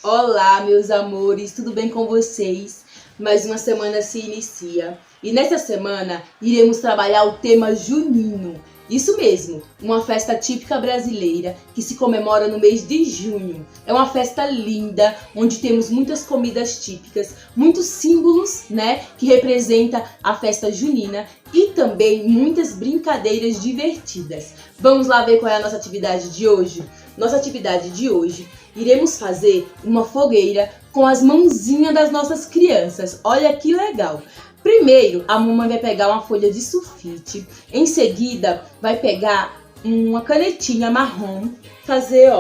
Olá, meus amores, tudo bem com vocês? Mais uma semana se inicia e nessa semana iremos trabalhar o tema junino. Isso mesmo, uma festa típica brasileira que se comemora no mês de junho. É uma festa linda, onde temos muitas comidas típicas, muitos símbolos, que representa a festa junina e também muitas brincadeiras divertidas. Vamos lá ver qual é a nossa atividade de hoje? Nossa atividade de hoje, iremos fazer uma fogueira com as mãozinhas das nossas crianças. Olha que legal! Primeiro, a mamãe vai pegar uma folha de sulfite, em seguida vai pegar uma canetinha marrom, fazer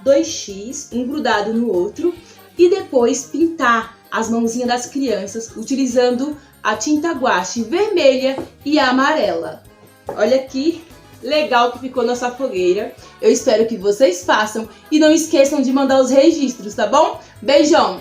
2x, um grudado no outro, e depois pintar as mãozinhas das crianças utilizando a tinta guache vermelha e amarela. Olha que legal que ficou nossa fogueira. Eu espero que vocês façam e não esqueçam de mandar os registros, tá bom? Beijão!